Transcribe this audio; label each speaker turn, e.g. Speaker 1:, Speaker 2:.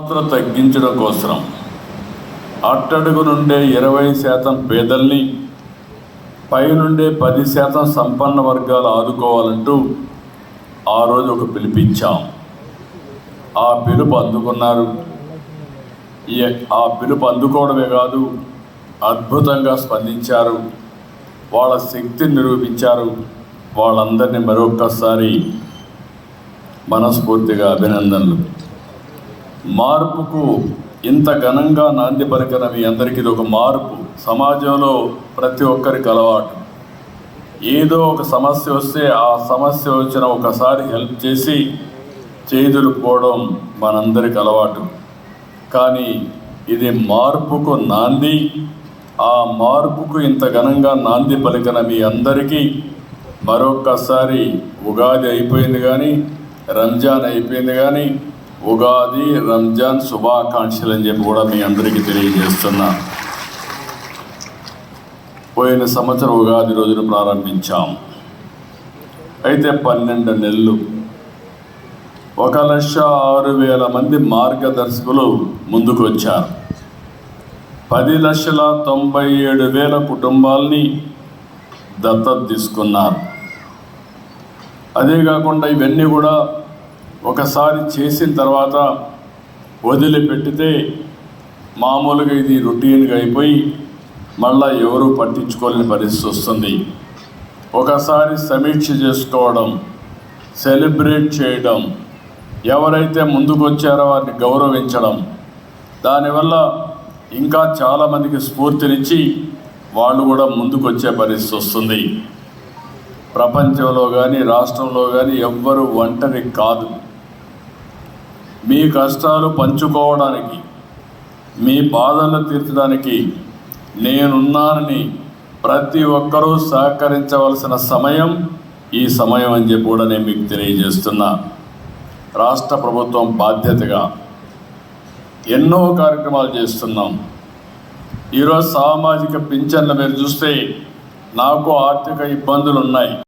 Speaker 1: రుణమాత్ర తగ్గించడం కోసం అట్టడుగు నుండే 20% పేదల్ని, పైనుండే 10% సంపన్న వర్గాలు ఆదుకోవాలంటూ ఆ రోజు ఒక పిలుపిచ్చాం. ఆ పిలుపు అందుకున్నారు. ఆ పిలుపు అందుకోవడమే కాదు, అద్భుతంగా స్పందించారు. వాళ్ళ శక్తిని నిరూపించారు. వాళ్ళందరినీ మరొక్కసారి మనస్ఫూర్తిగా అభినందనలు. మార్పుకు ఇంత ఘనంగా నాంది పలికిన మీ అందరికీ ఇది ఒక మార్పు. సమాజంలో ప్రతి ఒక్కరికి అలవాటు, ఏదో ఒక సమస్య వస్తే ఆ సమస్య వచ్చిన ఒకసారి హెల్ప్ చేసి చేదులుపోవడం మనందరికి అలవాటు. కానీ ఇది మార్పుకు నాంది. ఆ మార్పుకు ఇంత ఘనంగా నాంది పలికిన మీ అందరికీ మరొక్కసారి ఉగాది అయిపోయింది కానీ, రంజాన్ అయిపోయింది కానీ, ఉగాది రంజాన్ శుభాకాంక్షలు అని చెప్పి కూడా మీ అందరికీ తెలియజేస్తున్నా. పోయిన సంవత్సరం ఉగాది రోజున ప్రారంభించాం. అయితే 12 నెలలు 1,06,000 మంది మార్గదర్శకులు ముందుకు వచ్చారు. 10,97,000 కుటుంబాలని దత్తత తీసుకున్నారు. అదే కాకుండా ఇవన్నీ కూడా ఒకసారి చేసిన తర్వాత వదిలిపెట్టితే మామూలుగా ఇది రొటీన్గా అయిపోయి మళ్ళీ ఎవరూ పట్టించుకోలేని పరిస్థితి వస్తుంది. ఒకసారి సమీక్ష చేసుకోవడం, సెలబ్రేట్ చేయడం, ఎవరైతే ముందుకు వచ్చారో వారిని గౌరవించడం, దానివల్ల ఇంకా చాలామందికి స్ఫూర్తినిచ్చి వాళ్ళు కూడా ముందుకు వచ్చే పరిస్థితి వస్తుంది. ప్రపంచంలో కానీ రాష్ట్రంలో కానీ ఎవ్వరు ఒంటరి కాదు. మీ కష్టాలు పంచుకోవడానికి, మీ బాధలను తీర్చడానికి నేనున్నానని ప్రతి ఒక్కరూ సహకరించవలసిన సమయం ఈ సమయం అని చెప్పి కూడా నేను మీకు తెలియజేస్తున్నా. రాష్ట్ర ప్రభుత్వం బాధ్యతగా ఎన్నో కార్యక్రమాలు చేస్తున్నాం. ఈరోజు సామాజిక పింఛన్ల మీరు చూస్తే నాకు ఆర్థిక ఇబ్బందులు ఉన్నాయి.